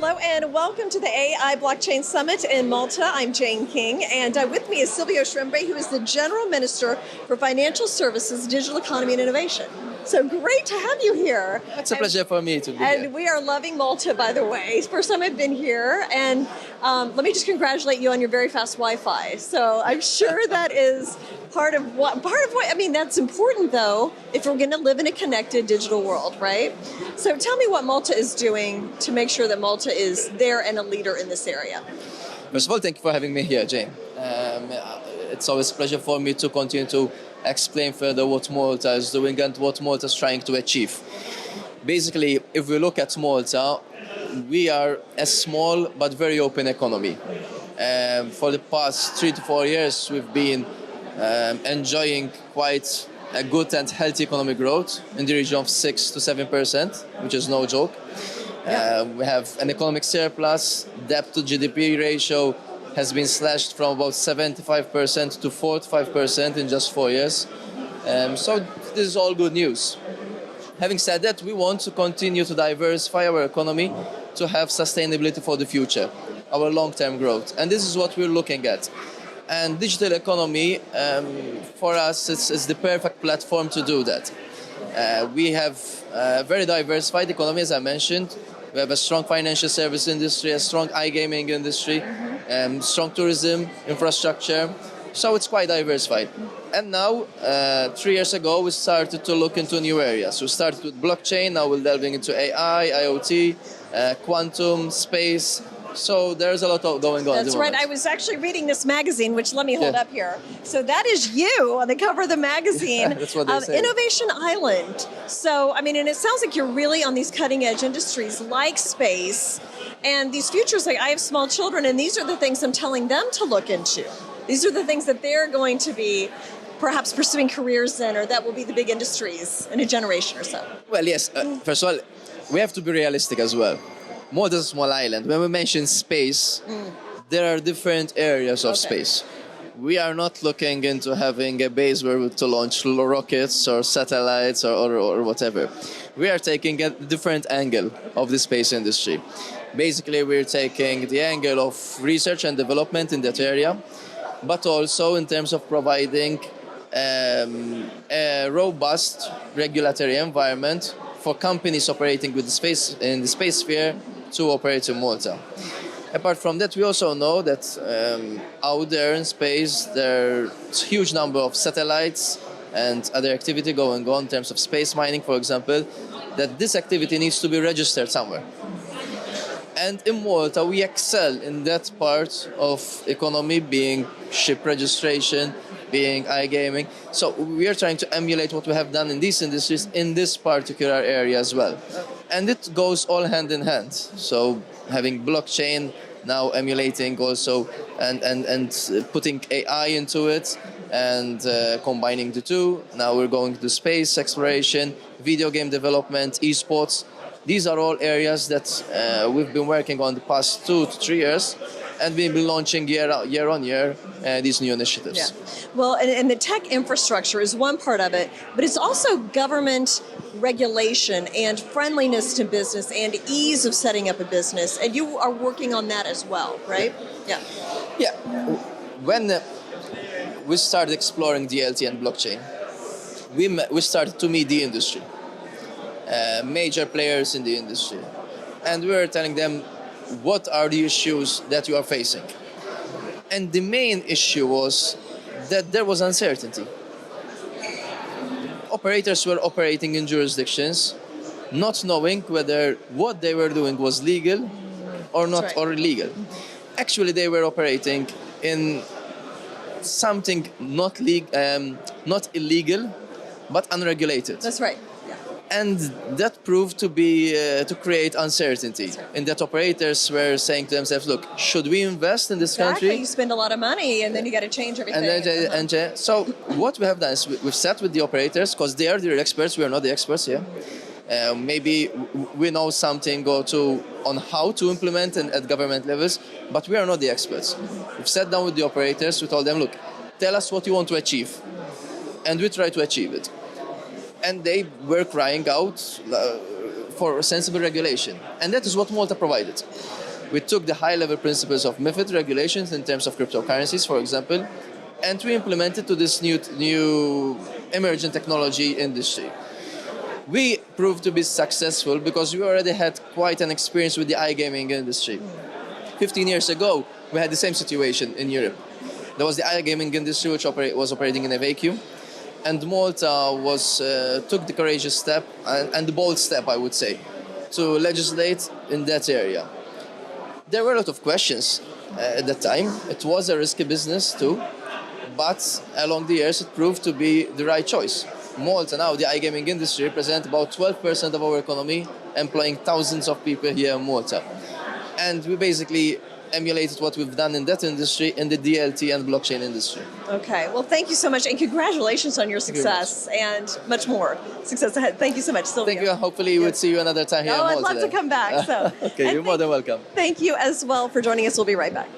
Hello and welcome to the AI Blockchain Summit in Malta. I'm Jane King, and with me is Silvio Schembri, who is the General Minister for Financial Services, Digital Economy and Innovation. So great to have you here. It's a pleasure for me to be here. And we are loving Malta, by the way. It's the first time I've been here, and let me just congratulate you on your very fast Wi-Fi. So I'm sure that is part of what, I mean, that's important though, if we're going to live in a connected digital world, right? So tell me what Malta is doing to make sure that Malta is there and a leader in this area. First of all, thank you for having me here, Jane. It's always a pleasure for me to continue to explain further what Malta is doing and what Malta is trying to achieve. Basically, if we look at Malta, we are a small but very open economy. For the past 3 to 4 years, we've been enjoying quite a good and healthy economic growth in the region of 6 to 7%, which is no joke. We have an economic surplus. Debt to GDP ratio has been slashed from about 75% to 45% in just 4 years. So this is all good news. Having said that, we want to continue to diversify our economy to have sustainability for the future, our long-term growth. And this is what we're looking at. And digital economy, for us, it's the perfect platform to do that. We have a very diversified economy, as I mentioned. We have a strong financial service industry, a strong iGaming industry, strong tourism infrastructure. So it's quite diversified. And now, 3 years ago, we started to look into new areas. We started with blockchain, now we're delving into AI, IoT, quantum, space. So there's a lot going on. That's right. I was actually reading this magazine, which let me hold up here. So that is you on the cover of the magazine. That's what they say. Innovation Island. So, I mean, and it sounds like you're really on these cutting edge industries like space and these futures. Like I have small children, and these are the things I'm telling them to look into. These are the things that they're going to be perhaps pursuing careers in, or that will be the big industries in a generation or so. Well, yes. First of all, we have to be realistic as well. Malta is a small island. When we mention space, there are different areas of space. We are not looking into having a base where to launch rockets or satellites or whatever. We are taking a different angle of the space industry. Basically, we're taking the angle of research and development in that area, but also in terms of providing a robust regulatory environment for companies operating with the space in the space sphere to operate in Malta. Apart from that, we also know that out there in space, there's a huge number of satellites and other activity going on in terms of space mining, for example, that this activity needs to be registered somewhere. And in Malta, we excel in that part of economy, being ship registration, being iGaming. So we are trying to emulate what we have done in these industries in this particular area as well. And it goes all hand in hand. So having blockchain, now emulating also and putting AI into it and combining the two. Now we're going to space exploration, video game development, esports. These are all areas that we've been working on the past 2 to 3 years, and we've been launching year on year these new initiatives. Yeah. Well, and the tech infrastructure is one part of it, but it's also government regulation and friendliness to business and ease of setting up a business, and you are working on that as well, right? Yeah. Yeah. When we started exploring DLT and blockchain, we started to meet the industry. Major players in the industry, and we were telling them what are the issues that you are facing. And the main issue was that there was uncertainty. Operators were operating in jurisdictions not knowing whether what they were doing was legal or not, or illegal. Actually, they were operating in something not illegal but unregulated. That's right. And that proved to be to create uncertainty. In that operators were saying to themselves, "Look, should we invest in this country?" You spend a lot of money, and then you got to change everything. So what we have done is we've sat with the operators, because they are the real experts. We are not the experts here. Maybe we know something on how to implement at government levels, but we are not the experts. We've sat down with the operators. We told them, "Look, tell us what you want to achieve," and we try to achieve it. And they were crying out for sensible regulation. And that is what Malta provided. We took the high-level principles of MiFID regulations in terms of cryptocurrencies, for example, and we implemented to this new emerging technology industry. We proved to be successful because we already had quite an experience with the iGaming industry. 15 years ago, we had the same situation in Europe. There was the iGaming industry which was operating in a vacuum, and Malta took the courageous step and the bold step, I would say, to legislate in that area. There were a lot of questions at that time. It was a risky business too, but along the years it proved to be the right choice. Malta now, the iGaming industry, represents about 12% of our economy, employing thousands of people here in Malta. And we basically emulated what we've done in that industry in the DLT and blockchain industry. Okay, well, thank you so much, and congratulations on your success and much more success ahead. Thank you so much, Silvio. Thank you. Hopefully, we'll see you another time here in Oh, Malta. I'd love to come back. So, okay, you're more than welcome. Thank you as well for joining us. We'll be right back.